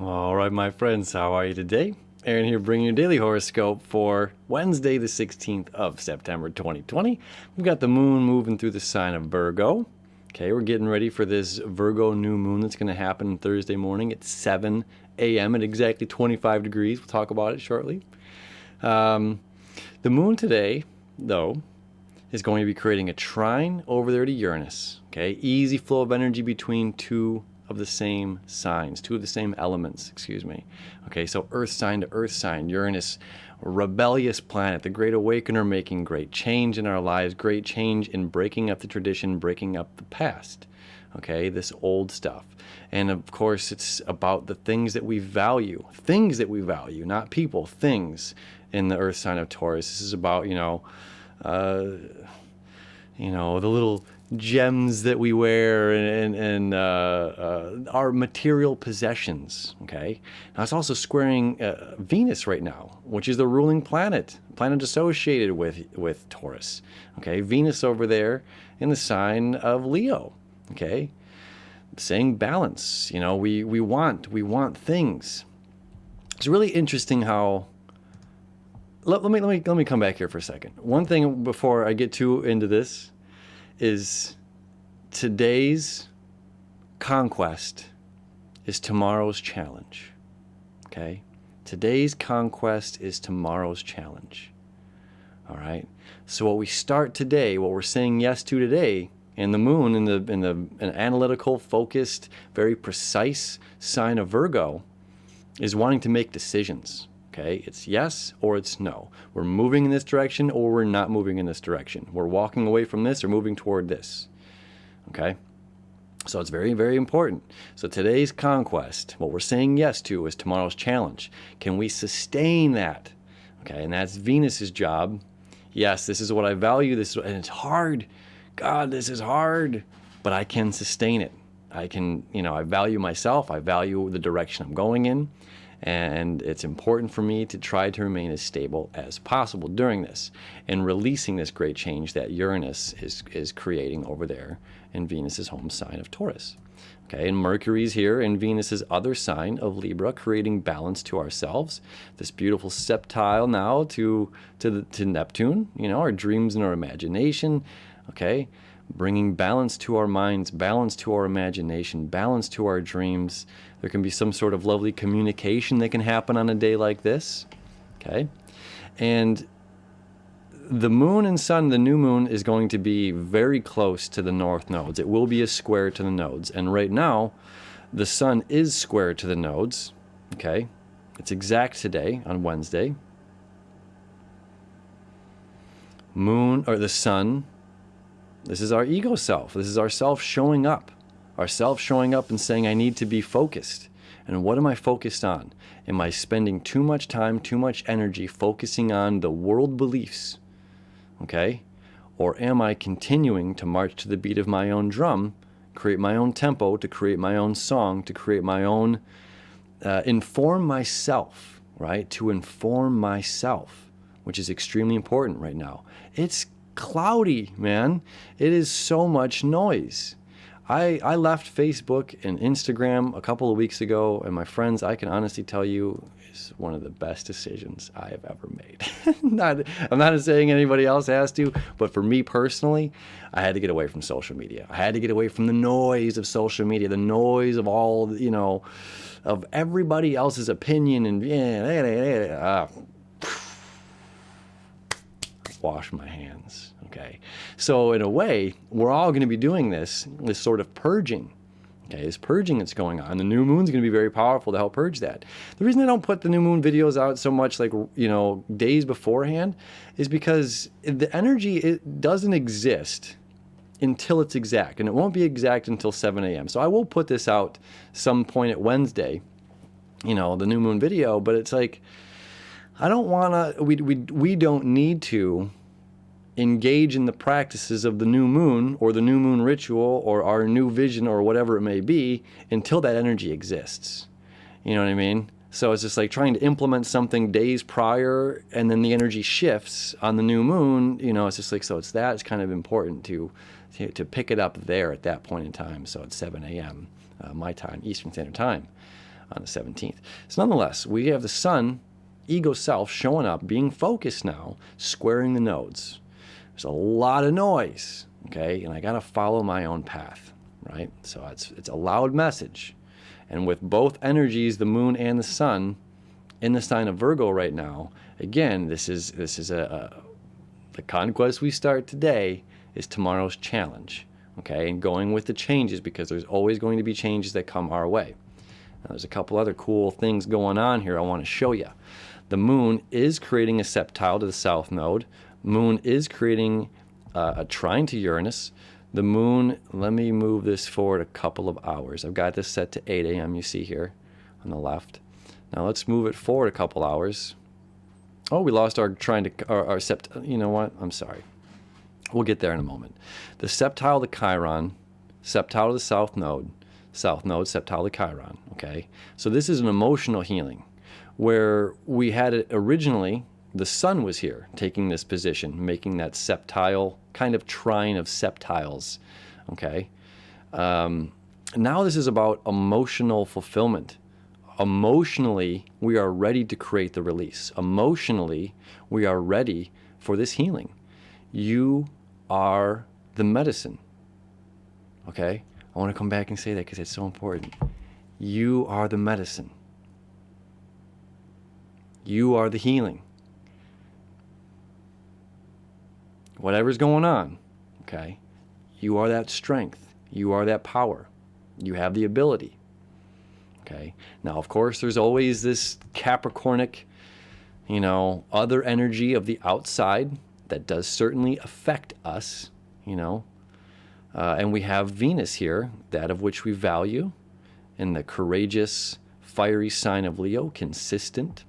All right, my friends, how are you today? Aaron here bringing your daily horoscope for Wednesday, the 16th of September, 2020. We've got the moon moving through the sign of Virgo. Okay, we're getting ready for this Virgo new moon that's going to happen Thursday morning at 7 a.m. at exactly 25 degrees. We'll talk about it shortly. The moon today, though, is going to be creating a trine over there to Uranus. Okay, easy flow of energy between two of the same signs, two of the same elements, excuse me. Okay, so earth sign to earth sign, Uranus, rebellious planet, the great awakener, making great change in our lives, great change in breaking up the tradition, breaking up the past. Okay, this old stuff. And of course, it's about the things that we value, not people, things in the earth sign of Taurus. This is about, the little gems that we wear and our material possessions. Okay, now it's also squaring Venus right now, which is the ruling planet associated with Taurus. Okay, Venus over there in the sign of Leo. Okay, saying balance. We want things. It's really interesting how. Let me come back here for a second. One thing before I get too into this is today's conquest is tomorrow's challenge. Okay? Today's conquest is tomorrow's challenge. All right? So what we start today, what we're saying yes to today, in the moon, in an analytical, focused, very precise sign of Virgo, is wanting to make decisions. Okay, it's yes or it's no. We're moving in this direction or we're not moving in this direction. We're walking away from this or moving toward this. Okay, so it's very, very important. So today's conquest, what we're saying yes to, is tomorrow's challenge. Can we sustain that? Okay, and that's Venus's job. Yes, this is what I value. And it's hard. God, this is hard, but I can sustain it. I can, I value myself. I value the direction I'm going in. And it's important for me to try to remain as stable as possible during this and releasing this great change that Uranus is creating over there in Venus's home sign of Taurus. Okay, and Mercury's here in Venus's other sign of Libra, creating balance to ourselves. This beautiful septile now to Neptune, our dreams and our imagination. Okay, bringing balance to our minds, balance to our imagination, balance to our dreams. There can be some sort of lovely communication that can happen on a day like this. Okay, and the moon and sun, the new moon, is going to be very close to the north nodes. It will be a square to the nodes. And right now, the sun is square to the nodes. Okay, it's exact today on Wednesday. Moon, or the sun, this is our ego self. This is our self showing up. Our self showing up and saying, I need to be focused. And what am I focused on? Am I spending too much time, too much energy focusing on the world beliefs? Okay? Or am I continuing to march to the beat of my own drum, create my own tempo, to create my own song, to create my own, inform myself, right? To inform myself, which is extremely important right now. It's cloudy, man. It is so much noise. I left Facebook and Instagram a couple of weeks ago, and my friends, I can honestly tell you, it's one of the best decisions I have ever made. I'm not saying anybody else has to, but for me personally, I had to get away from social media. I had to get away from the noise of social media, the noise of all, of everybody else's opinion, and wash my hands. Okay, so in a way, we're all going to be doing this sort of purging. Okay, this purging that's going on. The new moon's going to be very powerful to help purge that. The reason I don't put the new moon videos out so much, days beforehand, is because the energy, it doesn't exist until it's exact, and it won't be exact until 7 a.m. So I will put this out some point at Wednesday, the new moon video, but it's like, I don't want to, we don't need to engage in the practices of the new moon or the new moon ritual or our new vision or whatever it may be until that energy exists. You know what I mean? So it's just like trying to implement something days prior and then the energy shifts on the new moon. It's just like, so it's kind of important to pick it up there at that point in time. So it's 7 a.m. My time, Eastern Standard Time. on the 17th. So nonetheless, we have the sun, ego self, showing up, being focused now, squaring the nodes. There's a lot of noise, okay? And I got to follow my own path, right? So it's a loud message. And with both energies, the moon and the sun, in the sign of Virgo right now, again, this is the conquest we start today is tomorrow's challenge, okay? And going with the changes, because there's always going to be changes that come our way. Now, there's a couple other cool things going on here I want to show you. The moon is creating a septile to the south node. Moon is creating a trine to Uranus. The moon, let me move this forward a couple of hours. I've got this set to 8 a.m. you see here on the left. Now let's move it forward a couple hours. Oh, we lost our trine to our sept. You know what? I'm sorry. We'll get there in a moment. The septile to Chiron, septile to the south node, septile to Chiron, okay? So this is an emotional healing where we had it originally, the sun was here taking this position, making that septile kind of trine of septiles, okay? Now this is about emotional fulfillment. Emotionally, we are ready to create the release. Emotionally, we are ready for this healing. You are the medicine, okay? I want to come back and say that because it's so important. You are the medicine. You are the healing. Whatever's going on, okay? You are that strength. You are that power. You have the ability, okay? Now, of course, there's always this Capricornic, other energy of the outside that does certainly affect us, and we have Venus here, that of which we value, in the courageous, fiery sign of Leo, consistent,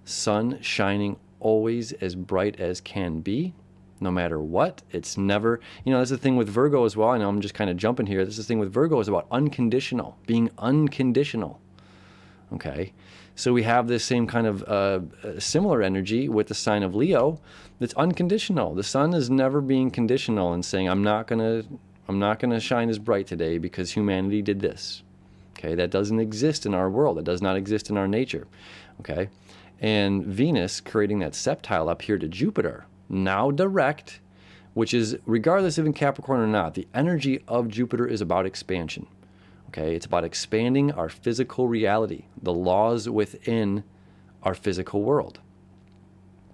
sun shining always as bright as can be, no matter what. It's never, that's the thing with Virgo as well. I know I'm just kind of jumping here. This is the thing with Virgo is about unconditional, being unconditional, okay? So we have this same kind of similar energy with the sign of Leo that's unconditional. The sun is never being conditional and saying, I'm not gonna shine as bright today because humanity did this. Okay, that doesn't exist in our world. It does not exist in our nature. Okay, and Venus creating that septile up here to Jupiter, now direct, which is, regardless of in Capricorn or not, the energy of Jupiter is about expansion. Okay, it's about expanding our physical reality, the laws within our physical world.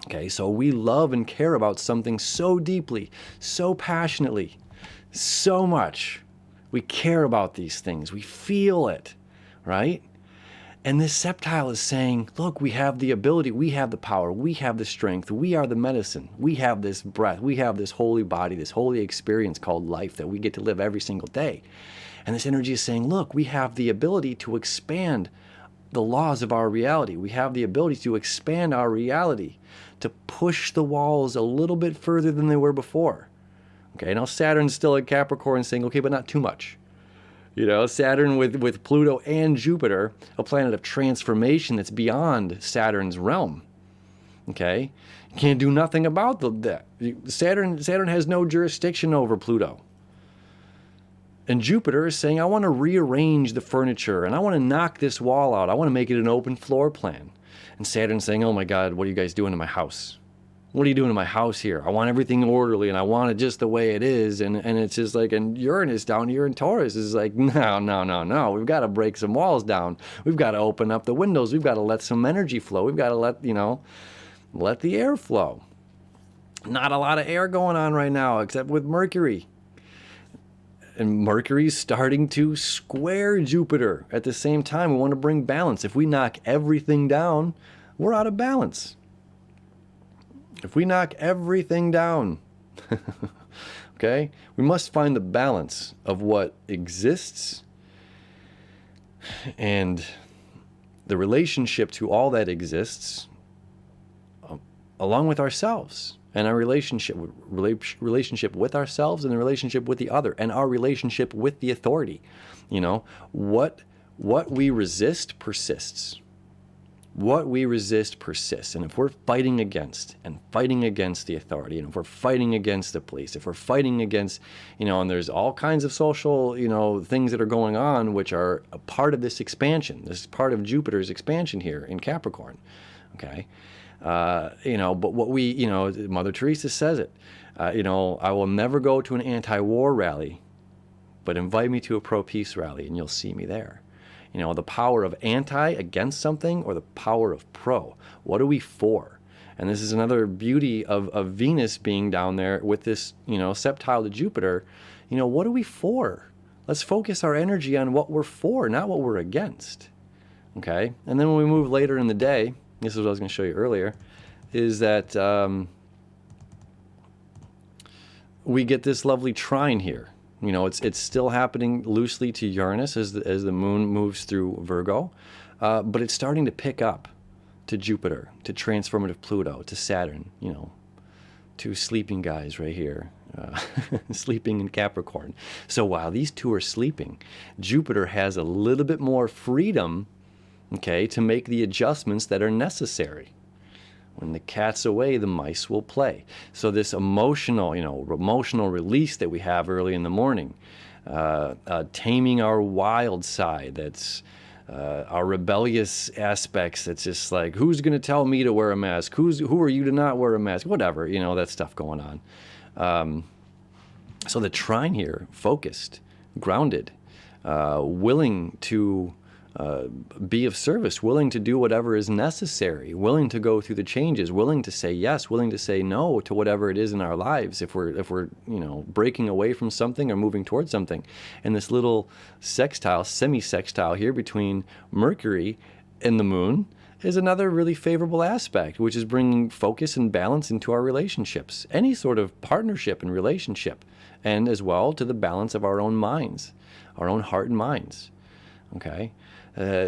Okay, so we love and care about something so deeply, so passionately, so much. We care about these things. We feel it, right? And this septile is saying, look, we have the ability, we have the power, we have the strength, we are the medicine, we have this breath, we have this holy body, this holy experience called life that we get to live every single day. And this energy is saying, look, we have the ability to expand the laws of our reality. We have the ability to expand our reality, to push the walls a little bit further than they were before. Okay, now Saturn's still at Capricorn saying, okay, but not too much. Saturn with Pluto and Jupiter, a planet of transformation that's beyond Saturn's realm. Okay, you can't do nothing about that. Saturn has no jurisdiction over Pluto. And Jupiter is saying, I want to rearrange the furniture and I want to knock this wall out. I want to make it an open floor plan. And Saturn's saying, oh my God, what are you guys doing to my house? What are you doing to my house here? I want everything orderly and I want it just the way it is. And it's just like, and Uranus down here in Taurus is like, no. We've got to break some walls down. We've got to open up the windows. We've got to let some energy flow. We've got to let the air flow. Not a lot of air going on right now, except with Mercury. And Mercury's starting to square Jupiter at the same time. We want to bring balance. If we knock everything down, we're out of balance. If we knock everything down, okay, we must find the balance of what exists and the relationship to all that exists, along with ourselves and our relationship with ourselves and the relationship with the other and our relationship with the authority. What we resist persists. what we resist persists. And if we're fighting against the authority, and if we're fighting against the police, if we're fighting against, and there's all kinds of social, things that are going on, which are a part of this expansion. This is part of Jupiter's expansion here in Capricorn. Okay. But what Mother Teresa says it, I will never go to an anti-war rally, but invite me to a pro-peace rally and you'll see me there. The power of anti against something, or the power of pro. What are we for? And this is another beauty of Venus being down there with this, septile to Jupiter. What are we for? Let's focus our energy on what we're for, not what we're against. Okay? And then when we move later in the day, this is what I was going to show you earlier, is that we get this lovely trine here. It's still happening loosely to Uranus as the moon moves through Virgo, but it's starting to pick up to Jupiter, to transformative Pluto, to Saturn, two sleeping guys right here, sleeping in Capricorn. So while these two are sleeping, Jupiter has a little bit more freedom, okay, to make the adjustments that are necessary. When the cat's away, the mice will play. So this emotional release that we have early in the morning, taming our wild side, that's our rebellious aspects, that's just like, who's going to tell me to wear a mask? Who are you to not wear a mask? Whatever, that stuff going on. So the trine here, focused, grounded, willing to be of service, willing to do whatever is necessary, willing to go through the changes, willing to say yes, willing to say no to whatever it is in our lives if we're breaking away from something or moving towards something. And this little sextile, semi-sextile here between Mercury and the moon is another really favorable aspect, which is bringing focus and balance into our relationships, any sort of partnership and relationship, and as well to the balance of our own minds, our own heart and minds. Okay?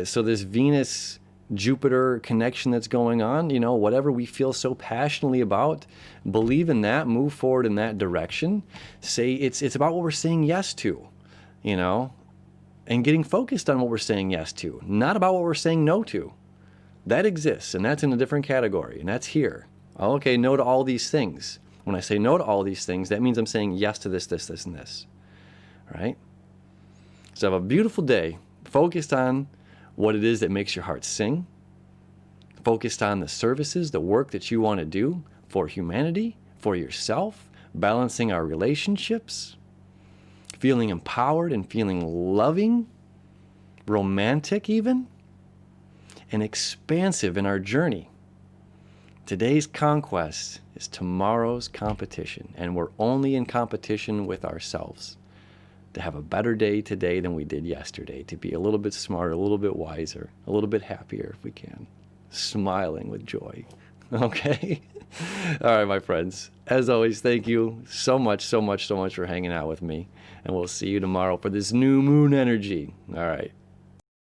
So this Venus-Jupiter connection that's going on, whatever we feel so passionately about, believe in that, move forward in that direction. Say it's about what we're saying yes to, and getting focused on what we're saying yes to, not about what we're saying no to. That exists, and that's in a different category, and that's here. Okay, no to all these things. When I say no to all these things, that means I'm saying yes to this, this, this, and this. All right? So have a beautiful day, focused on what it is that makes your heart sing, focused on the services, the work that you want to do for humanity, for yourself, balancing our relationships, feeling empowered and feeling loving, romantic even, and expansive in our journey. Today's conquest is tomorrow's competition, and we're only in competition with ourselves. To have a better day today than we did yesterday, to be a little bit smarter, a little bit wiser, a little bit happier if we can, smiling with joy. Okay? All right, my friends. As always, thank you so much for hanging out with me, and we'll see you tomorrow for this new moon energy. All right.